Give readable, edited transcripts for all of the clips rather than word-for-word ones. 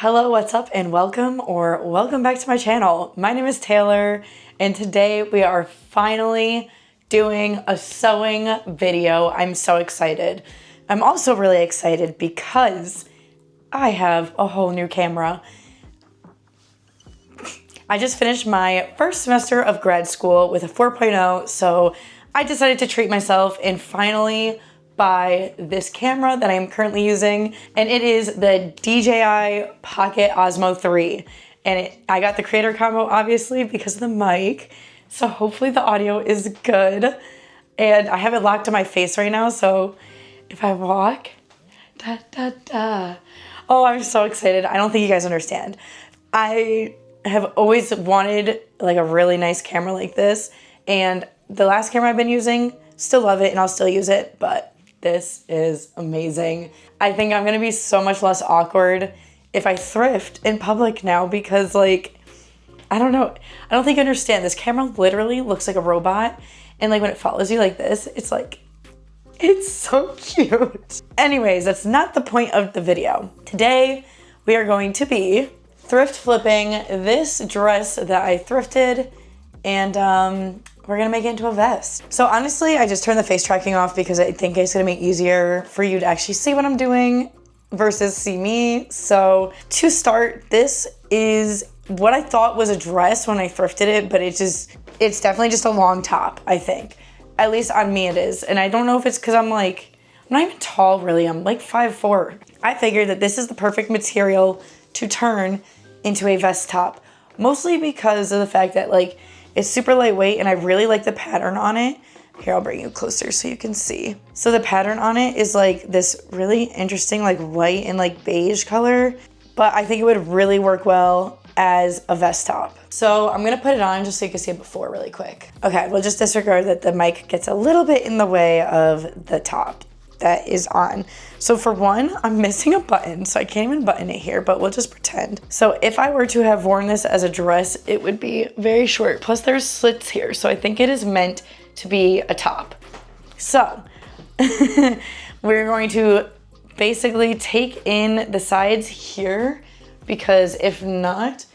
Hello, what's up, and welcome back to my channel. My name is Taylor, and today we are finally doing a sewing video. I'm so excited. I'm also really excited because I have a whole new camera. I just finished my first semester of grad school with a 4.0, so I decided to treat myself and finally buy this camera that I am currently using, and it is the DJI Pocket Osmo 3. And I got the creator combo obviously because of the mic, so hopefully the audio is good. And I have it locked to my face right now, so if I walk, da da da. Oh, I'm so excited. I don't think you guys understand. I have always wanted like a really nice camera like this, and the last camera I've been using, still love it and I'll still use it, but this is amazing. I think I'm gonna be so much less awkward if I thrift in public now because like, I don't know. I don't think you understand. This camera literally looks like a robot, and like when it follows you like this, it's like, it's so cute. Anyways, that's not the point of the video. Today, we are going to be thrift flipping this dress that I thrifted, and we're gonna make it into a vest. So honestly, I just turned the face tracking off because I think it's gonna make it easier for you to actually see what I'm doing versus see me. So to start, this is what I thought was a dress when I thrifted it, but it's definitely just a long top, I think. At least on me it is. And I don't know if it's because I'm not even tall really, I'm like 5'4". I figured that this is the perfect material to turn into a vest top. Mostly because of the fact that like, it's super lightweight and I really like the pattern on it. Here, I'll bring you closer so you can see. So the pattern on it is like this really interesting like white and like beige color, but I think it would really work well as a vest top. So I'm gonna put it on just so you can see it before really quick. Okay, we'll just disregard that the mic gets a little bit in the way of the top that is on. So for one, I'm missing a button, so I can't even button it here, but we'll just pretend. So if I were to have worn this as a dress, it would be very short. Plus there's slits here, so I think it is meant to be a top. So we're going to basically take in the sides here, because if not,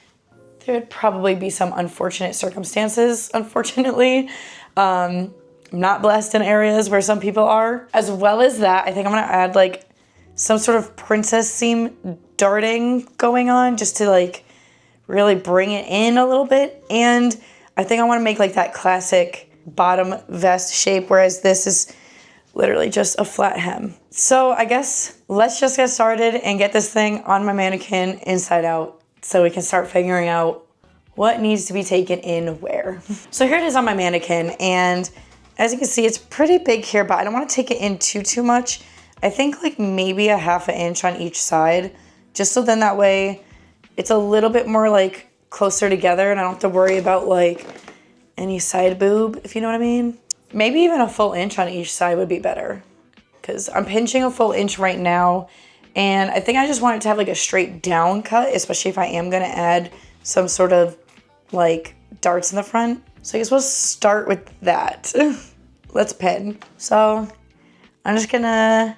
there would probably be some unfortunate circumstances, unfortunately. I'm not blessed in areas where some people are. As well as that, I think I'm gonna add like some sort of princess seam darting going on just to like really bring it in a little bit. And I think I wanna make like that classic bottom vest shape, whereas this is literally just a flat hem. So I guess let's just get started and get this thing on my mannequin inside out so we can start figuring out what needs to be taken in where. So here it is on my mannequin, and as you can see, it's pretty big here, but I don't want to take it in too much. I think like maybe a ½ inch on each side, just so then that way it's a little bit more like closer together and I don't have to worry about like any side boob, if you know what I mean. Maybe even a full inch on each side would be better, because I'm pinching a full inch right now, and I think I just want it to have like a straight down cut, especially if I am gonna add some sort of like darts in the front. So I guess we'll start with that. Let's pin. So I'm just gonna,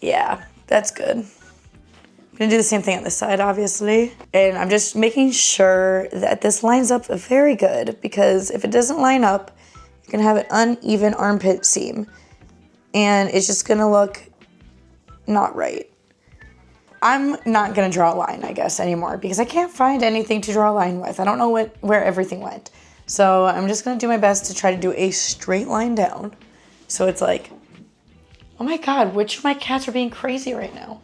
yeah, that's good. I'm gonna do the same thing on this side, obviously. And I'm just making sure that this lines up very good, because if it doesn't line up, you're gonna have an uneven armpit seam and it's just gonna look not right. I'm not gonna draw a line, I guess, anymore, because I can't find anything to draw a line with. I don't know where everything went. So I'm just gonna do my best to try to do a straight line down. So it's like, oh my God, which of my cats are being crazy right now?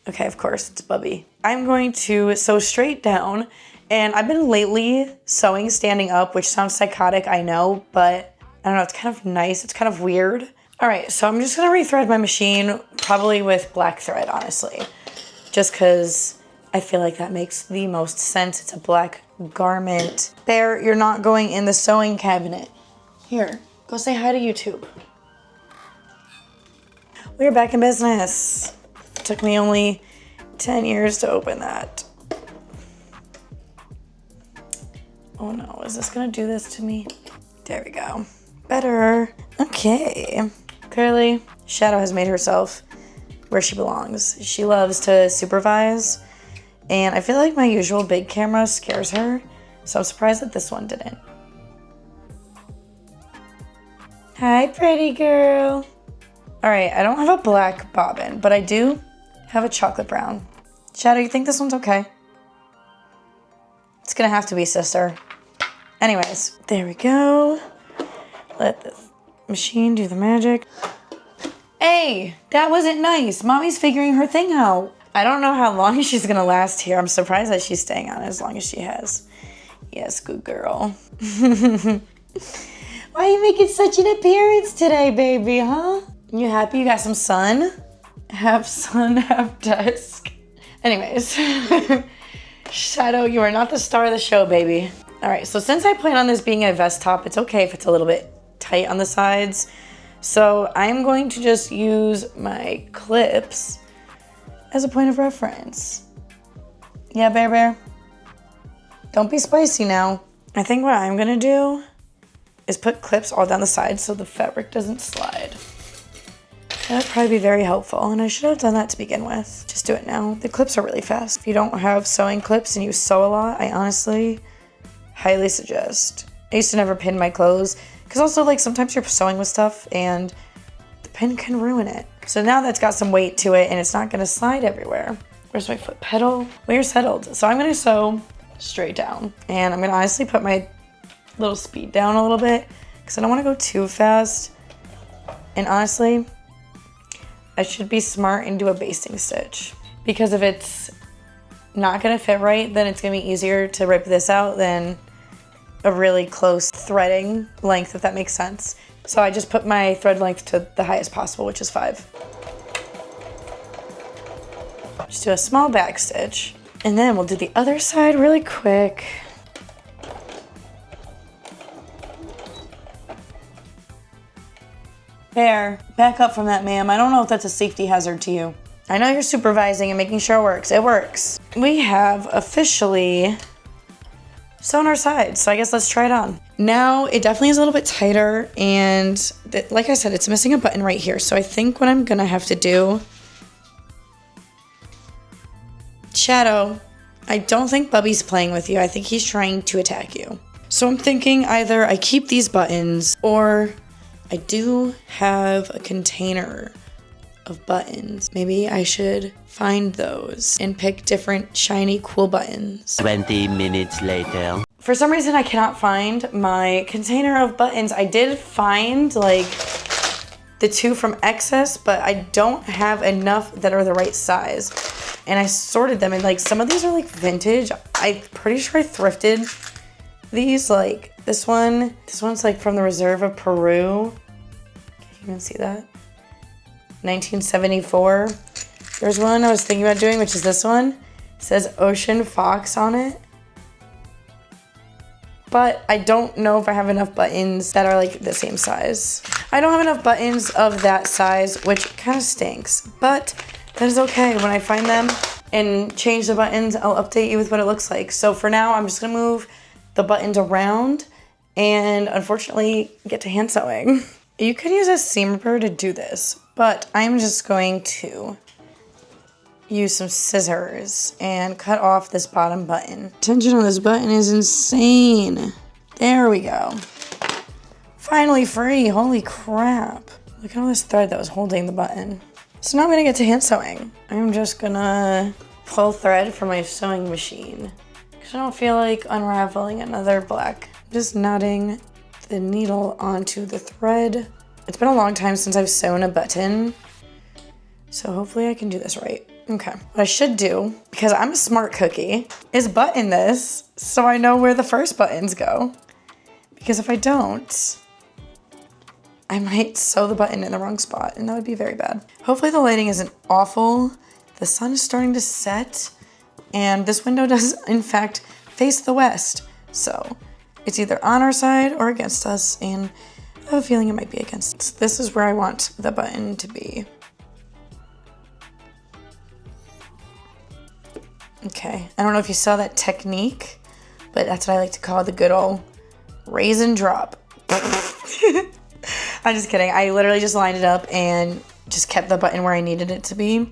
Okay, of course, it's Bubby. I'm going to sew straight down, and I've been lately sewing standing up, which sounds psychotic, I know, but I don't know, it's kind of nice, it's kind of weird. All right, so I'm just gonna rethread my machine, probably with black thread, honestly, just because I feel like that makes the most sense. It's a black garment. There, you're not going in the sewing cabinet. Here, go say hi to YouTube. We're back in business. It took me only 10 years to open that. Oh no, is this gonna do this to me? There we go. Better. Okay. Clearly, Shadow has made herself where she belongs. She loves to supervise, and I feel like my usual big camera scares her, so I'm surprised that this one didn't. Hi, pretty girl. All right, I don't have a black bobbin, but I do have a chocolate brown. Shadow, you think this one's okay? It's gonna have to be, sister. Anyways, there we go. Let the machine do the magic. Hey, that wasn't nice. Mommy's figuring her thing out. I don't know how long she's gonna last here. I'm surprised that she's staying on as long as she has. Yes, good girl. Why are you making such an appearance today, baby, huh? You happy you got some sun? Half sun, half dusk. Anyways. Shadow, you are not the star of the show, baby. All right, so since I plan on this being a vest top, it's okay if it's a little bit tight on the sides. So I'm going to just use my clips as a point of reference. Yeah, Bear Bear? Don't be spicy now. I think what I'm gonna do is put clips all down the sides so the fabric doesn't slide. That'd probably be very helpful, and I should have done that to begin with. Just do it now. The clips are really fast. If you don't have sewing clips and you sew a lot, I honestly highly suggest. I used to never pin my clothes, because also like sometimes you're sewing with stuff and the pin can ruin it. So now that's got some weight to it and it's not gonna slide everywhere. Where's my foot pedal? We're settled. So I'm gonna sew straight down, and I'm gonna honestly put my little speed down a little bit because I don't wanna go too fast. And honestly, I should be smart and do a basting stitch, because if it's not gonna fit right, then it's gonna be easier to rip this out than a really close threading length, if that makes sense. So I just put my thread length to the highest possible, which is 5. Just do a small back stitch, and then we'll do the other side really quick. Bear, back up from that, ma'am. I don't know if that's a safety hazard to you. I know you're supervising and making sure it works. It works. We have officially sewn our sides, so I guess let's try it on. Now, it definitely is a little bit tighter, and like I said, it's missing a button right here, so I think what I'm gonna have to do... Shadow, I don't think Bubby's playing with you. I think he's trying to attack you. So I'm thinking either I keep these buttons, or I do have a container of buttons. Maybe I should find those and pick different shiny cool buttons. 20 minutes later. For some reason I cannot find my container of buttons. I did find like the 2 from excess, but I don't have enough that are the right size. And I sorted them, and like some of these are like vintage. I'm pretty sure I thrifted these. Like this one's like from the Reserve of Peru. Can you even see that? 1974. There's one I was thinking about doing, which is this one. It says Ocean Fox on it. But I don't know if I have enough buttons that are like the same size. I don't have enough buttons of that size, which kind of stinks, but that is okay. When I find them and change the buttons, I'll update you with what it looks like. So for now, I'm just gonna move the buttons around and unfortunately get to hand sewing. You could use a seam ripper to do this, but I'm just going to use some scissors and cut off this bottom button. Tension on this button is insane. There we go. Finally free, holy crap. Look at all this thread that was holding the button. So now I'm gonna get to hand sewing. I'm just gonna pull thread from my sewing machine because I don't feel like unraveling another black. Just knotting the needle onto the thread. It's been a long time since I've sewn a button, so hopefully I can do this right. Okay, what I should do, because I'm a smart cookie, is button this so I know where the first buttons go. Because if I don't, I might sew the button in the wrong spot, and that would be very bad. Hopefully the lighting isn't awful. The sun is starting to set, and this window does, in fact, face the west. So it's either on our side or against us, and I have a feeling it might be against us. This is where I want the button to be. Okay, I don't know if you saw that technique, but that's what I like to call the good old raise and drop. I'm just kidding. I literally just lined it up and just kept the button where I needed it to be.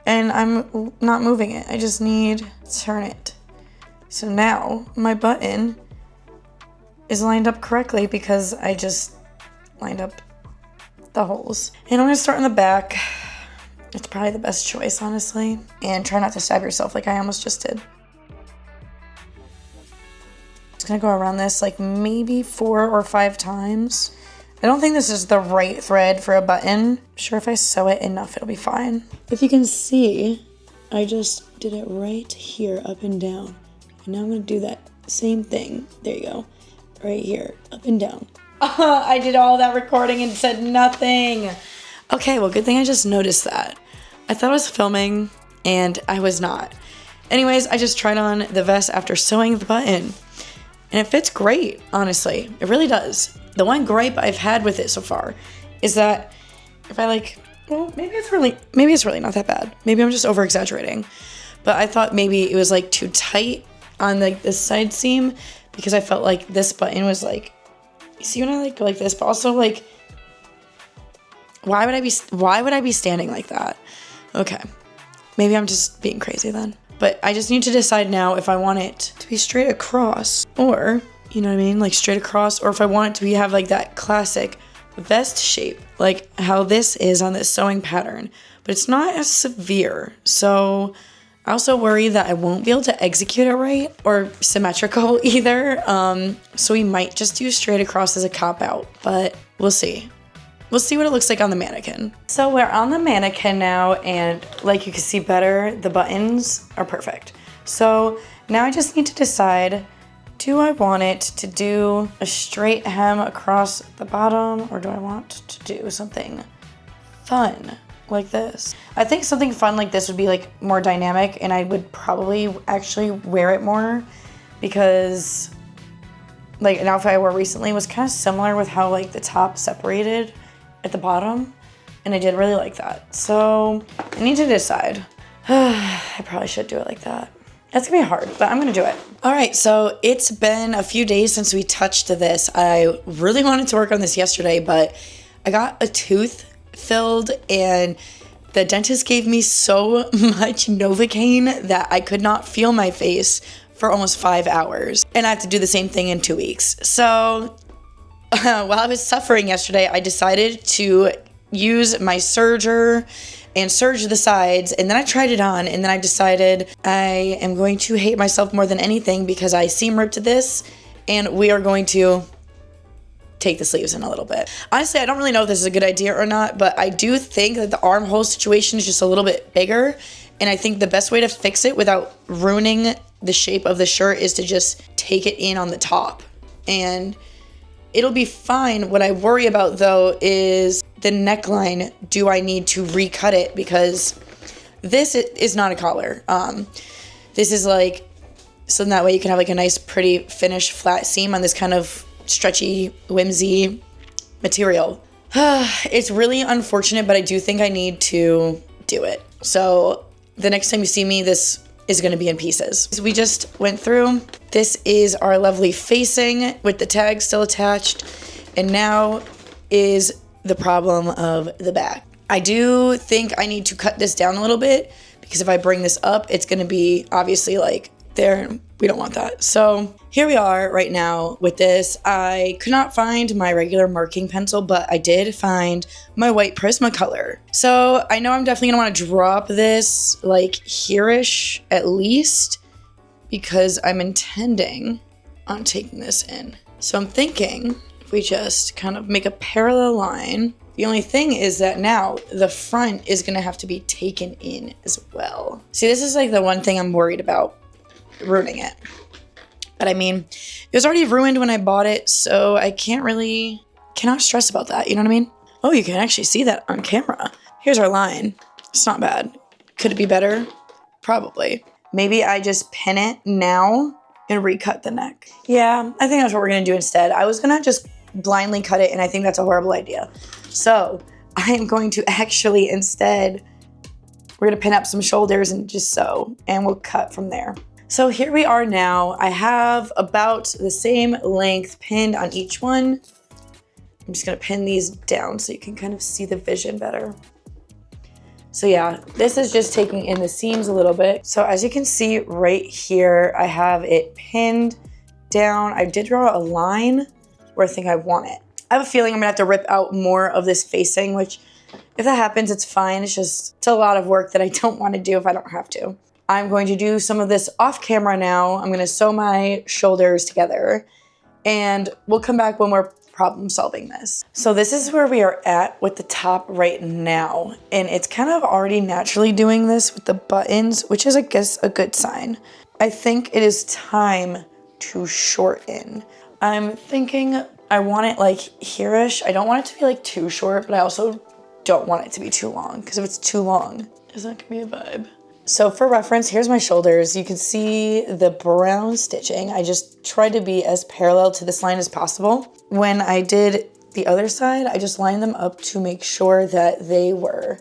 And I'm not moving it. I just need to turn it. So now my button is lined up correctly because I just lined up the holes. And I'm gonna start in the back. It's probably the best choice, honestly. And try not to stab yourself like I almost just did. Just gonna go around this like maybe 4 or 5 times. I don't think this is the right thread for a button. I'm sure if I sew it enough, it'll be fine. If you can see, I just did it right here, up and down. And now I'm gonna do that same thing. There you go. Right here, up and down. I did all that recording and said nothing. Okay, well, good thing I just noticed that. I thought I was filming and I was not. Anyways, I just tried on the vest after sewing the button. And it fits great, honestly. It really does. The one gripe I've had with it so far is that if I maybe it's really not that bad. Maybe I'm just over exaggerating. But I thought maybe it was like too tight on like this side seam because I felt like this button was like, you see when I like go like this, but also like, why would I be standing like that? Okay, maybe I'm just being crazy then. But I just need to decide now if I want it to be straight across or, you know what I mean? Like straight across, or if I want it to have like that classic vest shape, like how this is on this sewing pattern, but it's not as severe. So I also worry that I won't be able to execute it right or symmetrical either. So we might just do straight across as a cop out, but we'll see. We'll see what it looks like on the mannequin. So we're on the mannequin now, and like you can see better, the buttons are perfect. So now I just need to decide, do I want it to do a straight hem across the bottom, or do I want to do something fun like this? I think something fun like this would be like more dynamic, and I would probably actually wear it more because like an outfit I wore recently was kind of similar with how like the top separated at the bottom, and I did really like that. So I need to decide. I probably should do it like that. That's gonna be hard, but I'm gonna do it. All right, so it's been a few days since we touched this. I really wanted to work on this yesterday, but I got a tooth filled and the dentist gave me so much Novocaine that I could not feel my face for almost 5 hours. And I have to do the same thing in 2 weeks. So while I was suffering yesterday, I decided to use my serger and serge the sides, and then I tried it on, and then I decided I am going to hate myself more than anything because I seam ripped this, and we are going to take the sleeves in a little bit. Honestly, I don't really know if this is a good idea or not, but I do think that the armhole situation is just a little bit bigger, and I think the best way to fix it without ruining the shape of the shirt is to just take it in on the top, and it'll be fine. What I worry about though is the neckline. Do I need to recut it? Because this is not a collar. This is like, so that way you can have like a nice pretty finished flat seam on this kind of stretchy, whimsy material. It's really unfortunate, but I do think I need to do it. So the next time you see me, this is going to be in pieces. So we just went through. This is our lovely facing with the tag still attached. And now is the problem of the back. I do think I need to cut this down a little bit because if I bring this up, it's going to be obviously like there. We don't want that. So here we are right now with this. I could not find my regular marking pencil, but I did find my white Prismacolor. So I know I'm definitely gonna want to drop this like here-ish at least because I'm intending on taking this in. So I'm thinking if we just kind of make a parallel line. The only thing is that now the front is gonna have to be taken in as well. See, this is like the one thing I'm worried about ruining it. But I mean, it was already ruined when I bought it, so I cannot stress about that, you know what I mean? Oh, you can actually see that on camera. Here's our line. It's not bad. Could it be better? Probably. Maybe I just pin it now and recut the neck. Yeah, I think that's what we're gonna do instead. I was gonna just blindly cut it, and I think that's a horrible idea. So I am going to actually instead, we're gonna pin up some shoulders and just sew, and we'll cut from there. So here we are now. I have about the same length pinned on each one. I'm just gonna pin these down so you can kind of see the vision better. So yeah, this is just taking in the seams a little bit. So as you can see right here, I have it pinned down. I did draw a line where I think I want it. I have a feeling I'm gonna have to rip out more of this facing, which if that happens, it's fine. It's a lot of work that I don't want to do if I don't have to. I'm going to do some of this off camera now. I'm gonna sew my shoulders together and we'll come back when we're problem solving this. So this is where we are at with the top right now. And it's kind of already naturally doing this with the buttons, which is, I guess, a good sign. I think it is time to shorten. I'm thinking I want it like here-ish. I don't want it to be like too short, but I also don't want it to be too long because if it's too long, it's not gonna be a vibe. So for reference, here's my shoulders. You can see the brown stitching. I just tried to be as parallel to this line as possible. When I did the other side, I just lined them up to make sure that they were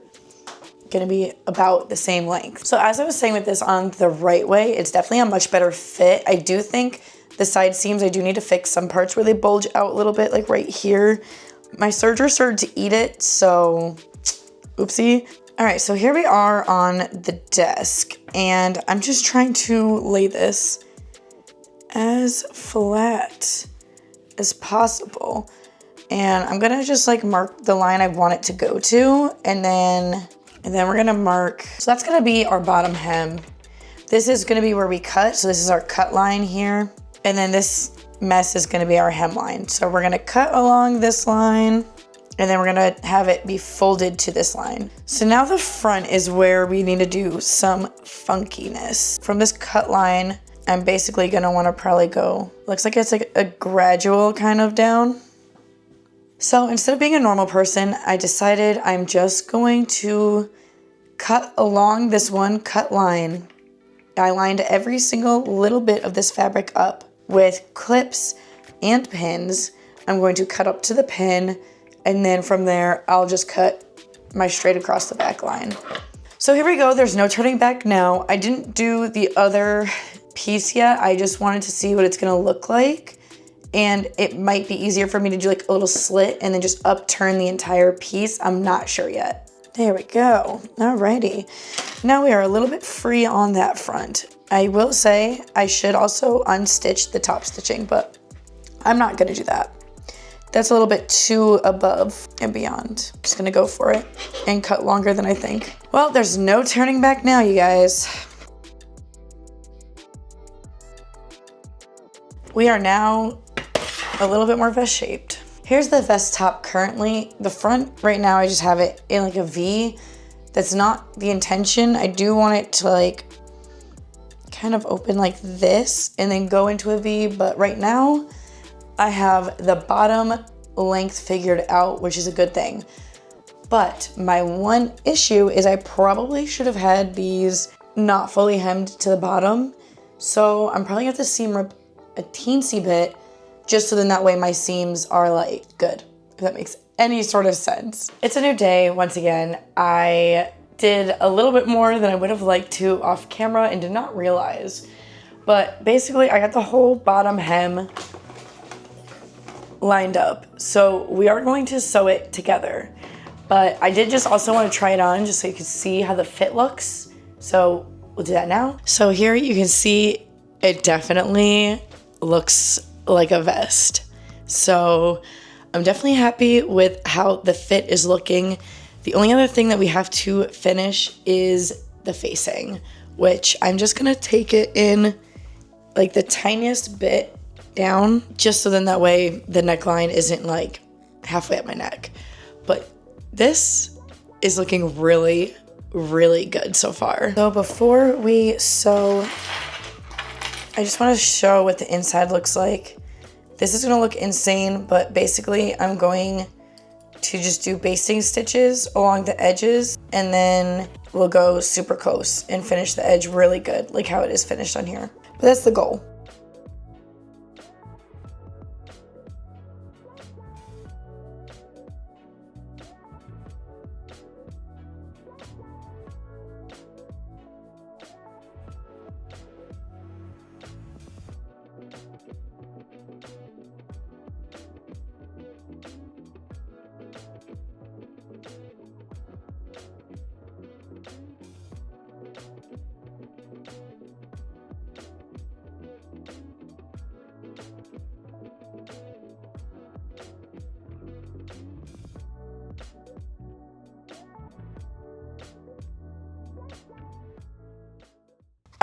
gonna be about the same length. So as I was saying with this on the right way, it's definitely a much better fit. I do think the side seams, I do need to fix some parts where they bulge out a little bit, like right here. My serger started to eat it, so oopsie. All right, so here we are on the desk and I'm just trying to lay this as flat as possible. And I'm gonna just like mark the line I want it to go to and then we're gonna mark, so that's gonna be our bottom hem. This is gonna be where we cut, so this is our cut line here. And then this mess is gonna be our hem line. So we're gonna cut along this line and then we're gonna have it be folded to this line. So now the front is where we need to do some funkiness. From this cut line, I'm basically gonna wanna probably go, looks like it's like a gradual kind of down. So instead of being a normal person, I decided I'm just going to cut along this one cut line. I lined every single little bit of this fabric up with clips and pins. I'm going to cut up to the pin, and then from there, I'll just cut my straight across the back line. So here we go, there's no turning back now. I didn't do the other piece yet. I just wanted to see what it's gonna look like. And it might be easier for me to do like a little slit and then just upturn the entire piece. I'm not sure yet. There we go, alrighty. Now we are a little bit free on that front. I will say I should also unstitch the top stitching, but I'm not gonna do that. That's a little bit too above and beyond. I'm just gonna go for it and cut longer than I think. Well, there's no turning back now, you guys. We are now a little bit more vest shaped. Here's the vest top currently. The front right now, I just have it in like a V. That's not the intention. I do want it to like kind of open like this and then go into a V, but right now I have the bottom length figured out, which is a good thing. But my one issue is I probably should have had these not fully hemmed to the bottom. So I'm probably gonna have to seam rip a teensy bit just so then that way my seams are like good, if that makes any sort of sense. It's a new day once again. I did a little bit more than I would have liked to off camera and did not realize. But basically I got the whole bottom hem lined up. So we are going to sew it together. But I did just also want to try it on just so you can see how the fit looks. So we'll do that now. So here you can see it definitely looks like a vest. So I'm definitely happy with how the fit is looking. The only other thing that we have to finish is the facing, which I'm just gonna take it in like the tiniest bit down, just so then that way the neckline isn't like halfway up my neck. But this is looking really, really good so far. So before we sew, I just want to show what the inside looks like. This is gonna look insane, but basically I'm going to just do basting stitches along the edges and then we'll go super close and finish the edge really good, like how it is finished on here. But that's the goal.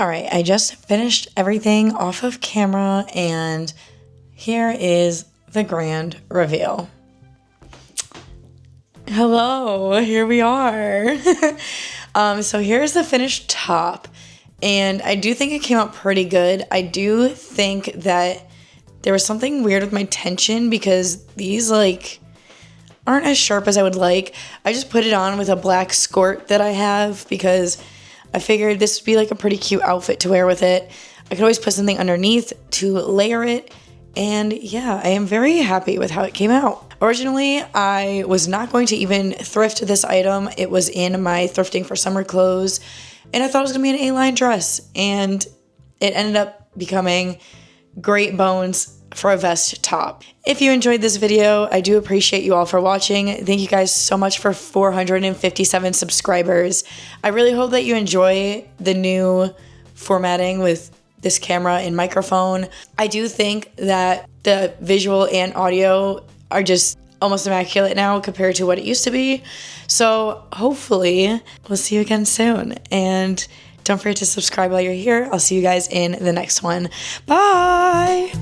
All right, I just finished everything off of camera and here is the grand reveal. Hello, here we are. So here's the finished top and I do think it came out pretty good. I do think that there was something weird with my tension because these like aren't as sharp as I would like. I just put it on with a black skirt that I have because I figured this would be like a pretty cute outfit to wear with it. I could always put something underneath to layer it. And yeah, I am very happy with how it came out. Originally, I was not going to even thrift this item. It was in my thrifting for summer clothes. And I thought it was gonna be an A-line dress. And it ended up becoming great bones for a vest top. If you enjoyed this video, I do appreciate you all for watching. Thank you guys so much for 457 subscribers. I really hope that you enjoy the new formatting with this camera and microphone. I do think that the visual and audio are just almost immaculate now compared to what it used to be. So hopefully we'll see you again soon. And don't forget to subscribe while you're here. I'll see you guys in the next one. Bye!